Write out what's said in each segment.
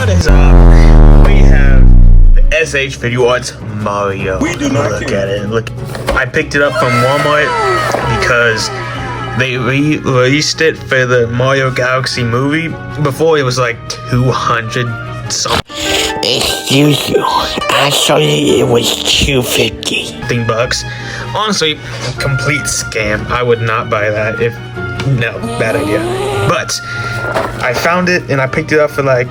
what is up? We have the SH Video Arts Mario. We do not look at it. Look, I picked it up from Walmart because they released it for the Mario Galaxy movie. Before it was like 200 something. Excuse you, I saw it was $250. Bucks. Honestly, complete scam. I would not buy that if no, bad idea. But I found it and I picked it up for like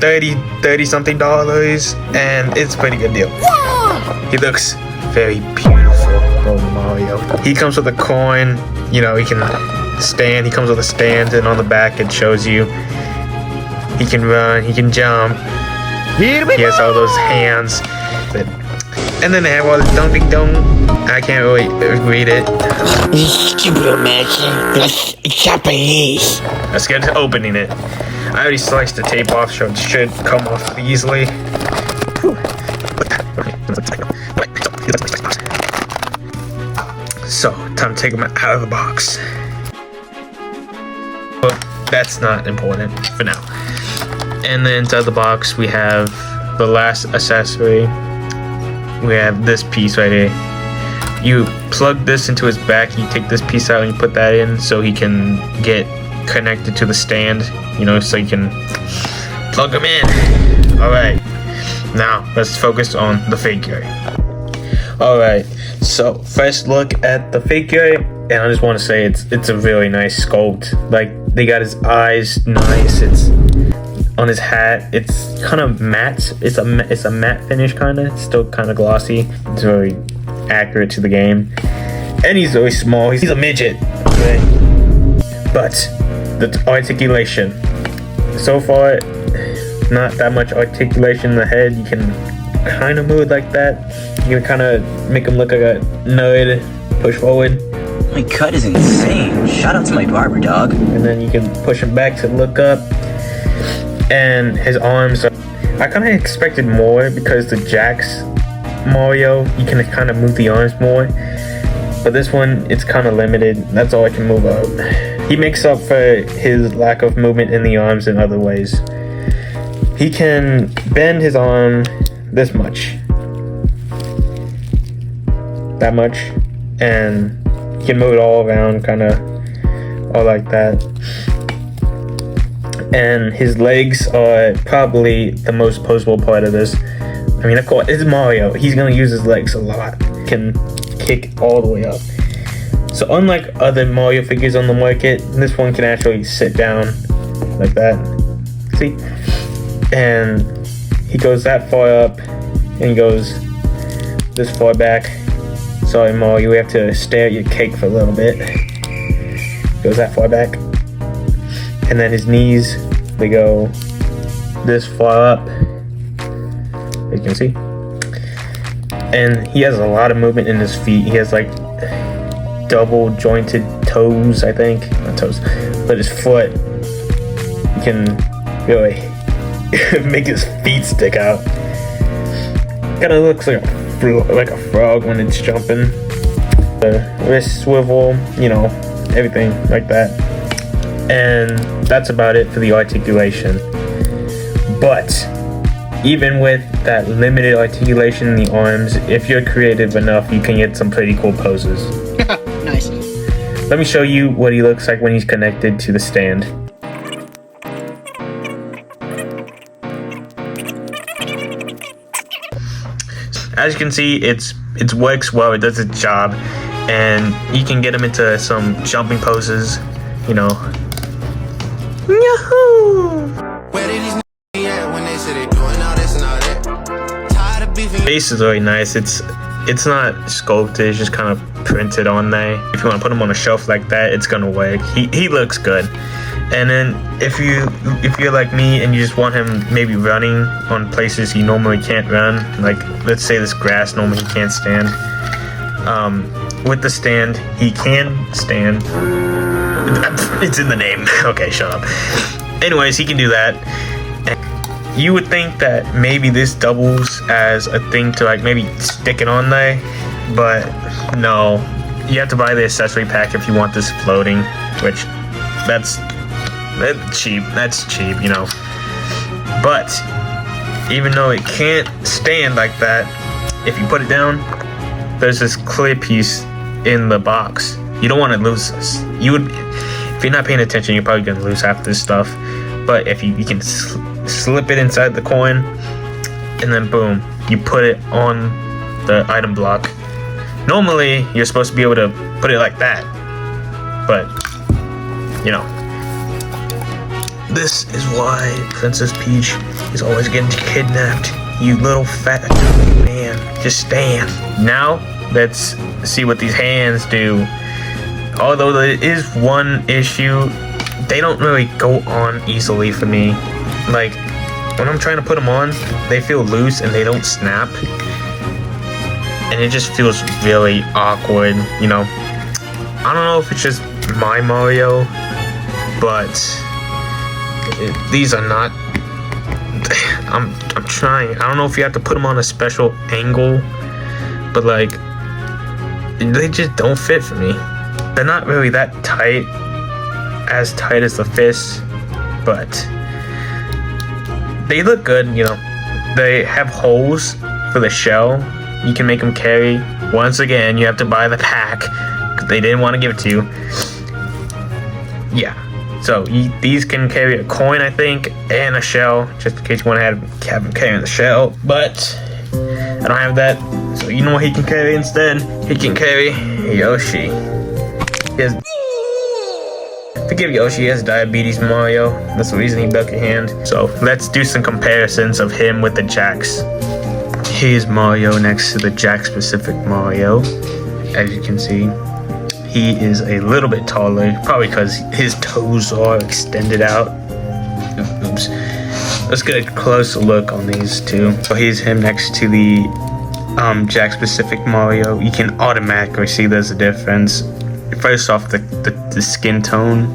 $30 something, and it's a pretty good deal. He looks very beautiful, oh Mario. He comes with a coin, you know, he can stand, he comes with a stand, and on the back it shows you he can run, he can jump. He has all those hands. And then they have all this dunk dunk. I can't really read it. Stupid American. That's Japanese. Let's get to opening it. I already sliced the tape off, so it should come off easily. So, time to take them out of the box. But that's not important for now. And then inside the box, we have the last accessory. We have this piece right here. You plug this into his back, you take this piece out and you put that in so he can get connected to the stand, you know, so you can plug him in. Alright, now let's focus on the figure. Alright, so first look at the figure, and I just want to say it's a really nice sculpt. Like, they got his eyes nice, it's on his hat, it's kind of matte. It's a matte finish kind of. It's still kind of glossy. It's very accurate to the game, and he's very small. He's a midget, okay? But the articulation, so far, not that much articulation in the head. You can kind of move like that. You can kind of make him look like a nerd. Push forward. My cut is insane. Shout out to my barber, dog. And then you can push him back to look up. And his arms, I kind of expected more because the Jax Mario, you can kind of move the arms more. But this one, it's kind of limited. That's all I can move up. He makes up for his lack of movement in the arms in other ways. He can bend his arm this much. That much. And he can move it all around, kind of all like that. And his legs are probably the most posable part of this. I mean, of course, it's Mario. He's gonna use his legs a lot. Can kick all the way up. So unlike other Mario figures on the market, this one can actually sit down like that. See? And he goes that far up, and he goes this far back. Sorry, Mario, we have to stare at your cake for a little bit. Goes that far back. And then his knees, they go this far up, as you can see. And he has a lot of movement in his feet. He has like double jointed toes, I think. Not toes, but his foot, he can really make his feet stick out. Kind of looks like a frog when it's jumping. The wrist swivel, you know, everything like that. And that's about it for the articulation. But even with that limited articulation in the arms, if you're creative enough, you can get some pretty cool poses. Nice. Let me show you what he looks like when he's connected to the stand. As you can see, it works well. It does its job, and you can get him into some jumping poses, you know. Yahoo! Face is very nice. It's not sculpted. It's just kind of printed on there. If you want to put him on a shelf like that, it's gonna work. He looks good. And then if you're like me and you just want him maybe running on places he normally can't run, like let's say this grass normally he can't stand. With the stand, he can stand. It's in the name. Okay, shut up. Anyways, he can do that. And you would think that maybe this doubles as a thing to like maybe stick it on there, but no. You have to buy the accessory pack if you want this floating, which that's cheap. That's cheap, you know. But even though it can't stand like that, if you put it down, there's this clear piece in the box. You don't want to lose this. You would, if you're not paying attention, you're probably gonna lose half this stuff. But if you can slip it inside the coin, and then boom, you put it on the item block. Normally, you're supposed to be able to put it like that, but you know. This is why Princess Peach is always getting kidnapped. You little fat man. Just stand. Now, let's see what these hands do. Although there is one issue, they don't really go on easily for me. Like, when I'm trying to put them on, they feel loose and they don't snap. And it just feels really awkward, you know. I don't know if it's just my Mario, but these are not. I'm trying. I don't know if you have to put them on a special angle, but like they just don't fit for me. They're not really that tight, as tight as the fists, but they look good. You know, they have holes for the shell. You can make them carry. Once again, you have to buy the pack because they didn't want to give it to you. Yeah. So these can carry a coin, I think, and a shell, just in case you want to have him carrying the shell. But I don't have that, so you know what he can carry instead? He can carry Yoshi. Forgive Yoshi, he has diabetes, Mario. That's the reason he broke your hand. So let's do some comparisons of him with the Jax. Here's Mario next to the Jax-specific Mario. As you can see, he is a little bit taller, probably because his toes are extended out. Oops. Let's get a closer look on these two. So here's him next to the Jax-specific Mario. You can automatically see there's a difference. First off, the skin tone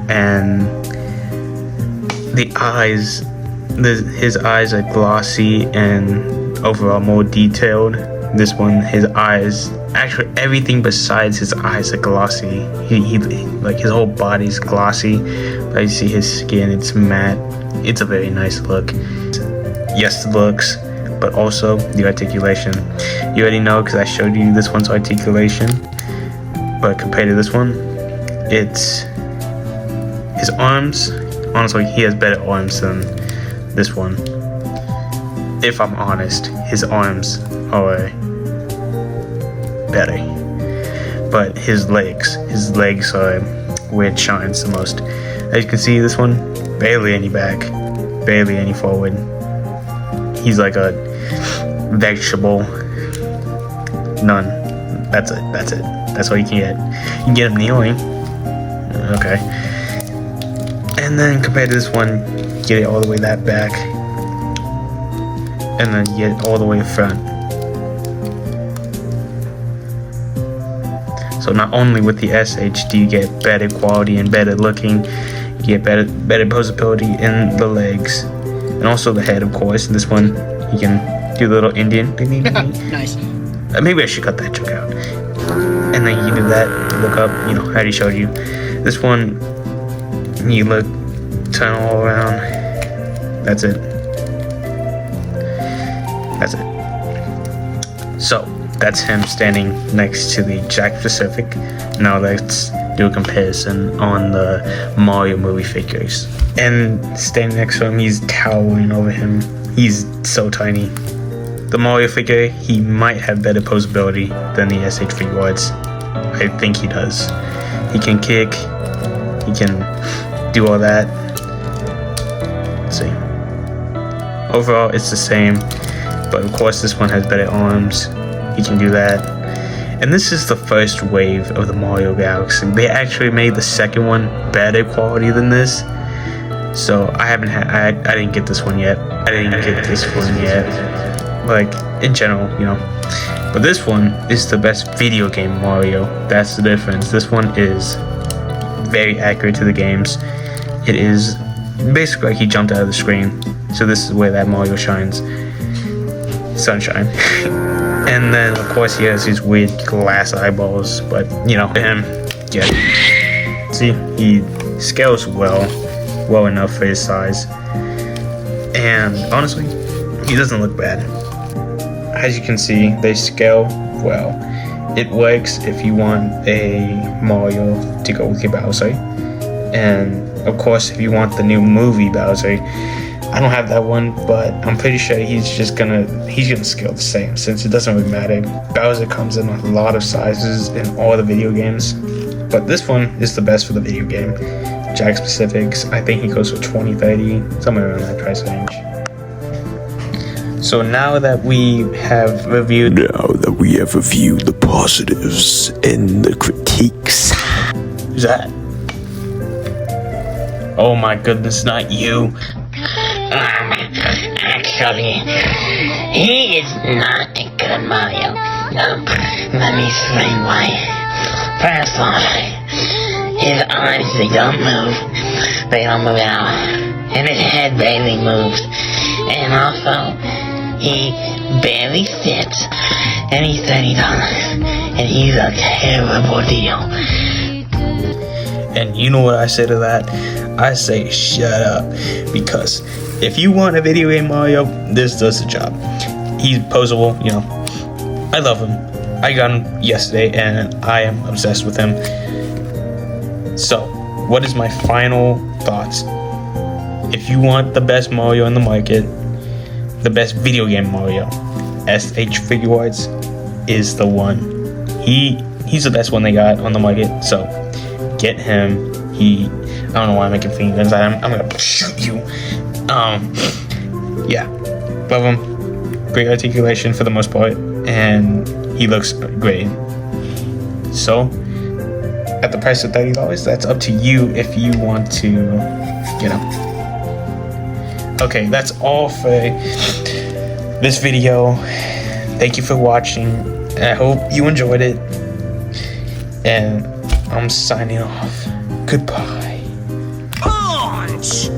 and the eyes. His eyes are glossy and overall more detailed. This one, his eyes, actually everything besides his eyes are glossy. He like his whole body's glossy, but you see his skin, it's matte. It's a very nice look. Yes, the looks, but also the articulation. You already know because I showed you this one's articulation, but compared to this one, it's his arms. Honestly, he has better arms than this one. If I'm honest, his arms are better, but his legs are where it shines the most. As you can see, this one, barely any back, barely any forward. He's like a vegetable. None. That's it. That's all you can get. You can get him kneeling. Okay. And then compared to this one, get it all the way that back, and then get it all the way front. So not only with the SH do you get better quality and better looking, you get better posability in the legs, and also the head, of course. This one, you can do the little Indian. Nice. Maybe I should cut that joke out. And then you do that, look up, you know, I already showed you. This one, you look, turn all around. That's it. That's it. So, that's him standing next to the Jax-specific. Now let's do a comparison on the Mario movie figures. And standing next to him, he's towering over him. He's so tiny. The Mario figure, he might have better posability than the SH Figuarts. I think he does. He can kick, he can do all that. Let's see. Overall, it's the same, but of course this one has better arms. He can do that. And this is the first wave of the Mario Galaxy. They actually made the second one better quality than this. So I didn't get this one yet. Like, in general, you know. But this one is the best video game Mario. That's the difference. This one is very accurate to the games. It is basically like he jumped out of the screen. So this is where that Mario shines. Sunshine. And then, of course, he has these weird glass eyeballs. But, you know, him, yeah. See, he scales well enough for his size. And honestly, he doesn't look bad. As you can see, they scale well. It works if you want a Mario to go with your Bowser. And of course, if you want the new movie Bowser, I don't have that one, but I'm pretty sure he's gonna scale the same, since it doesn't really matter. Bowser comes in a lot of sizes in all the video games, but this one is the best for the video game. Jack specifics, I think he goes for 20, 30, somewhere around that price range. So now that we have reviewed the positives and the critiques. Who's that? Oh my goodness, not you. Actually, he is not a good Mario. Let me explain why. First of all, his eyes, they don't move at all. And his head barely moves. And also, he barely sits. And he's $30. And he's a terrible deal. And you know what I say to that? I say shut up. Because if you want a video game Mario, this does the job. He's posable, you know. I love him. I got him yesterday and I am obsessed with him. So, what is my final thoughts? If you want the best Mario in the market, the best video game Mario, SH Figuarts is the one. He's the best one they got on the market, so get him. I don't know why I'm making fingers. I'm gonna shoot you. Yeah, love him. Great articulation for the most part, and he looks great. So, at the price of $30, that's up to you if you want to, you know. Okay, that's all for this video. Thank you for watching. I hope you enjoyed it. And I'm signing off. Goodbye. Punch!